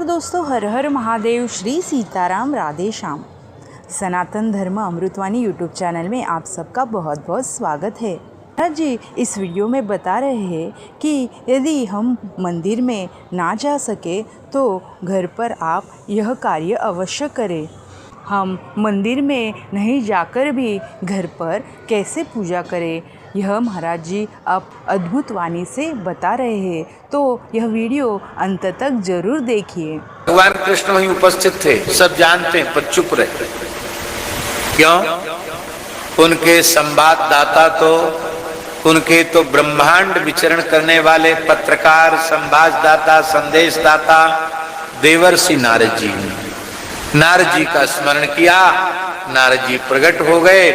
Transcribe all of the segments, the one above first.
दोस्तों, हर हर महादेव, श्री सीताराम, राधे श्याम। सनातन धर्म अमृतवाणी यूट्यूब चैनल में आप सबका बहुत बहुत स्वागत है। आज जी इस वीडियो में बता रहे हैं कि यदि हम मंदिर में ना जा सके तो घर पर आप यह कार्य अवश्य करें। हम मंदिर में नहीं जाकर भी घर पर कैसे पूजा करें, यह महाराज जी अब अद्भुत वाणी से बता रहे हैं, तो यह वीडियो अंत तक जरूर देखिए। भगवान कृष्ण वहीं उपस्थित थे, सब जानते हैं पर चुप रहे। क्यों? उनके संवाददाता उनके तो ब्रह्मांड विचरण करने वाले पत्रकार, संवाददाता, संदेशदाता देवर्षि नारद जी ने नारद जी का स्मरण किया। नारद जी प्रकट हो गए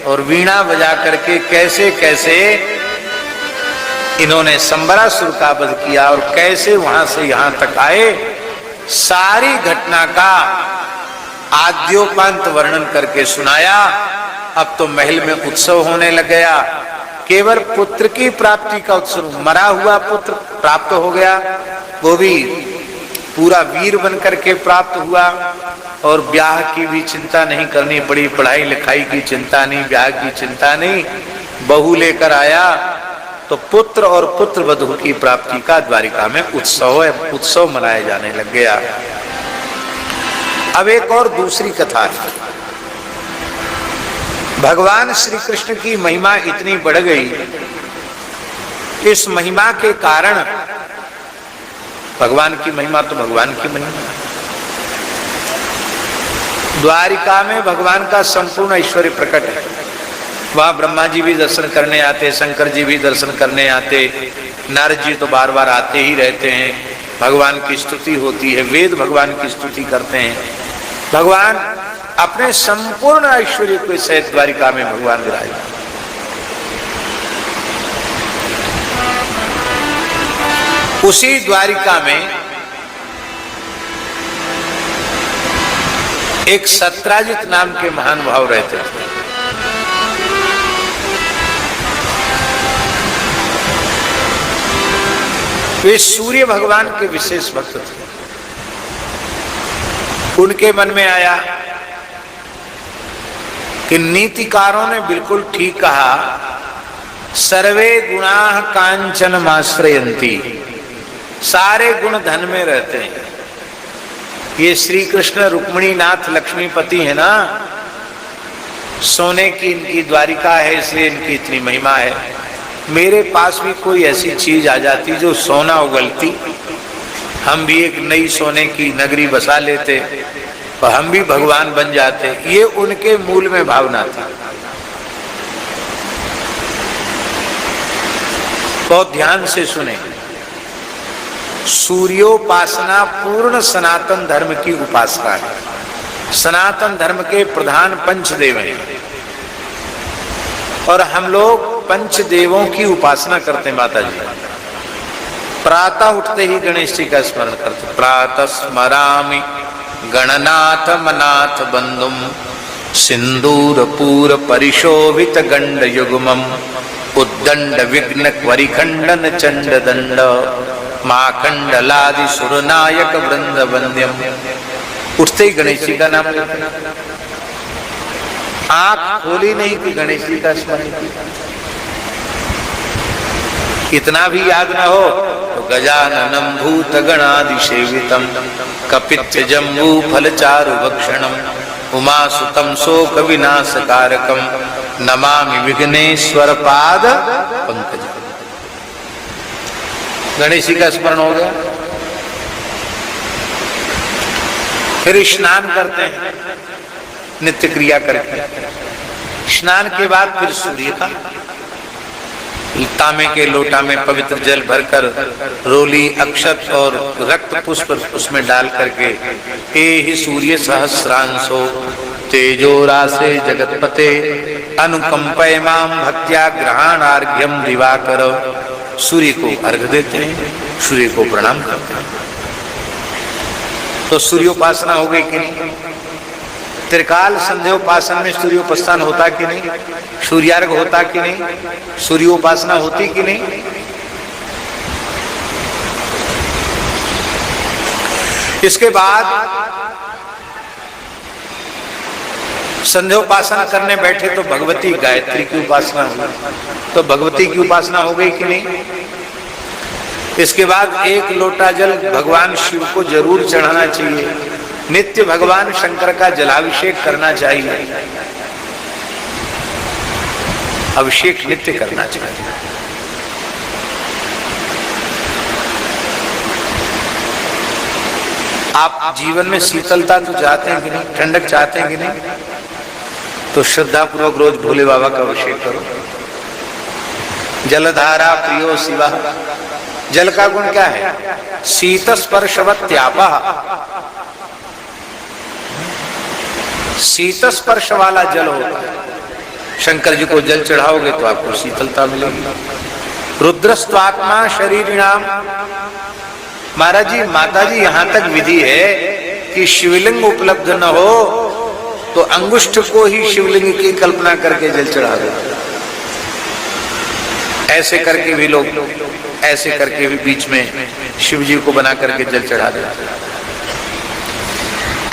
और वीणा बजा करके कैसे कैसे इन्होंने संबरासुर का वध किया और कैसे वहां से यहां तक आए, सारी घटना का आद्योपांत वर्णन करके सुनाया। अब तो महल में उत्सव होने लग गया। केवल पुत्र की प्राप्ति का उत्सव, मरा हुआ पुत्र प्राप्त हो गया, वो भी पूरा वीर बन करके प्राप्त हुआ। और ब्याह की भी चिंता नहीं करनी पड़ी, पढ़ाई लिखाई की चिंता नहीं, ब्याह की चिंता नहीं। बहू लेकर आया तो पुत्र और पुत्र वधू की प्राप्ति का द्वारिका में उत्सव मनाया जाने लग गया। अब एक और दूसरी कथा है। भगवान श्री कृष्ण की महिमा इतनी बढ़ गई, इस महिमा के कारण, भगवान की महिमा तो भगवान की महिमा, द्वारिका में भगवान का संपूर्ण ऐश्वर्य प्रकट है। वहां ब्रह्मा जी भी दर्शन करने आते, शंकर जी भी दर्शन करने आते, नारद जी तो बार बार आते ही रहते हैं। भगवान की स्तुति होती है, वेद भगवान की स्तुति करते हैं। भगवान अपने संपूर्ण ऐश्वर्य के सहित द्वारिका में भगवान विराजमान। उसी द्वारिका में एक सत्राजित नाम के महान भाव रहते थे। वे सूर्य भगवान के विशेष भक्त थे। उनके मन में आया कि नीतिकारों ने बिल्कुल ठीक कहा, सर्वे गुणाः कांचनमाश्रयन्ति, सारे गुण धन में रहते हैं। ये श्री कृष्ण रुक्मिणी नाथ लक्ष्मीपति है ना, सोने की इनकी द्वारिका है, इसलिए इनकी इतनी महिमा है। मेरे पास भी कोई ऐसी चीज आ जाती जो सोना उगलती, हम भी एक नई सोने की नगरी बसा लेते और हम भी भगवान बन जाते। ये उनके मूल में भावना थी। बहुत ध्यान से सुने। सूर्योपासना पूर्ण सनातन धर्म की उपासना है। सनातन धर्म के प्रधान पंचदेव हैं और हम लोग पंचदेवों की उपासना करते हैं। माता जी प्रातः उठते ही गणेश जी का स्मरण करते। प्रातः स्मरामि गणनाथ मनाथ बंधुम सिंदूर पूर परिशोभित गंड युग्मम उद्दंड विघ्न वरिखंडन चंड दंड माखंडलादि सुरनायक वृंद वंद्यम। उठते ही गणेश जी का नाम लेते। आंख खोली नहीं कि गणेश जी का स्मरण किया। इतना भी याद न हो तो गजाननम भूत गणादि सेवितम कपित्य जम्बू फलचारु भक्षणम उमासुतम शोक विनाशकारकम नमामि विघ्नेश्वर पाद पंकज। गणेश जी का स्मरण हो गया। फिर स्नान करते हैं नित्य क्रिया करके। स्नान के बाद फिर सूर्य का तांबे के लोटा में पवित्र जल भरकर रोली, अक्षत और रक्त पुष्प उसमें डाल करके, हे ही सूर्य सहस्रांशो तेजो रासे जगतपते अनुकंपय माम भक्त्या ग्रहणार्घ्यम दिवाकर। सूर्य को अर्घ्य देते हैं, सूर्य को प्रणाम करते हैं। तो सूर्योपासना हो गई कि नहीं? त्रिकाल संध्योपासन में सूर्योपासना होता कि नहीं? सूर्यार्घ होता कि नहीं? सूर्योपासना होती कि नहीं? इसके बाद संध्योपासना करने बैठे तो भगवती गायत्री की उपासना हुई, तो भगवती की उपासना हो गई कि नहीं। इसके बाद एक लोटा जल भगवान शिव को जरूर चढ़ाना चाहिए, नित्य भगवान शंकर का जलाभिषेक करना चाहिए, अभिषेक नित्य करना चाहिए। आप जीवन में शीतलता तो चाहते हैं कि नहीं, ठंडक चाहते हैं कि नहीं, तो श्रद्धा पूर्वक रोज भोले बाबा का अभिषेक करो। जलधारा प्रियो शिवा, जल का गुण क्या है, शीत स्पर्शवत्यापा, शीत स्पर्श वाला जल होता है। शंकर जी को जल चढ़ाओगे तो आपको शीतलता मिलेगी। रुद्रस्त्वात्मा शरीरिणाम, महाराज जी माता जी यहां तक विधि है कि शिवलिंग उपलब्ध न हो तो अंगुष्ठ को ही शिवलिंग की कल्पना करके जल चढ़ा दो। ऐसे करके भी लोग, ऐसे करके भी बीच में शिव जी को बना करके जल चढ़ा देते।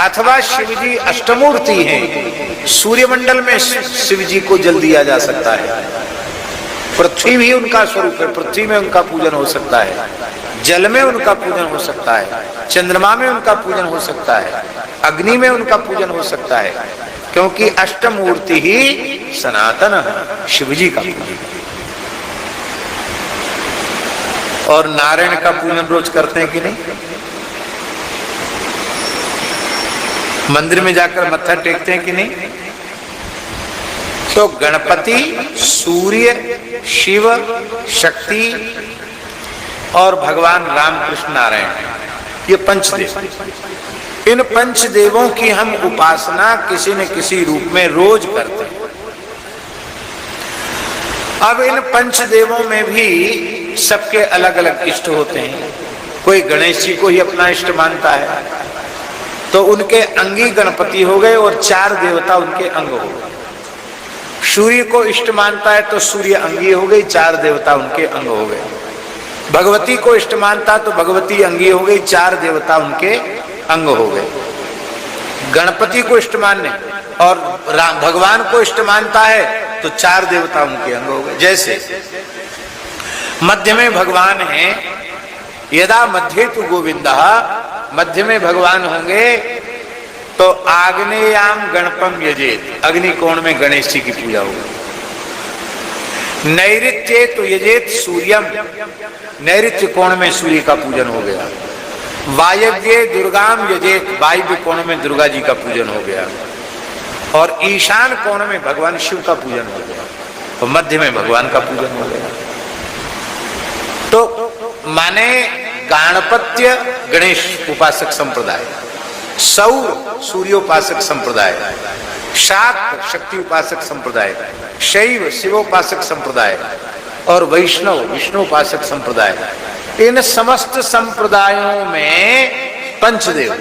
अथवा शिव जी अष्टमूर्ति हैं, सूर्यमंडल में शिव जी को जल दिया जा सकता है। पृथ्वी भी उनका स्वरूप है, पृथ्वी में उनका पूजन हो सकता है, जल में उनका पूजन हो सकता है, चंद्रमा में उनका पूजन हो सकता है, अग्नि में उनका पूजन हो सकता है, क्योंकि अष्टमूर्ति ही सनातन शिव जी का पूजन। और नारायण का पूजन रोज करते हैं कि नहीं, मंदिर में जाकर मत्था टेकते हैं कि नहीं। तो गणपति, सूर्य, शिव, शक्ति और भगवान रामकृष्ण नारायण, ये पंचदेव, इन पंचदेवों की हम उपासना किसी न किसी रूप में रोज करते हैं। अब इन पंचदेवों में भी सबके अलग अलग इष्ट होते हैं। कोई गणेश जी को ही अपना इष्ट मानता है तो उनके अंगी गणपति हो गए और 4 देवता उनके अंग हो गए। सूर्य को इष्ट मानता है तो सूर्य अंगी हो गई, 4 देवता उनके अंग हो गए। भगवती को इष्ट मानता तो भगवती अंगी हो गई, 4 देवता उनके अंग हो गए। गणपति को इष्ट मानने और भगवान को इष्ट मानता है तो 4 देवता उनके अंग हो गए। जैसे मध्य में भगवान है, यदा मध्य तु गोविंदा, मध्य में भगवान होंगे तो आग्नेयाम गणपम यजेत, अग्नि कोण में गणेश जी की पूजा होगी। नैऋत्य तो यजेत सूर्यम, नैऋत्य कोण में सूर्य का पूजन हो गया। वायव्य दुर्गाम यजेत, वायव्य कोण में दुर्गा जी का पूजन हो गया। और ईशान कोण में भगवान शिव का पूजन हो गया और मध्य में भगवान का पूजन हो गया। तो माने गाणपत्य गणेश उपासक संप्रदाय, सौर सूर्योपासक संप्रदाय, शाक्त शक्ति उपासक संप्रदाय, शैव शिवोपासक संप्रदाय और वैष्णव विष्णुपासक संप्रदाय, इन समस्त संप्रदायों में पंचदेव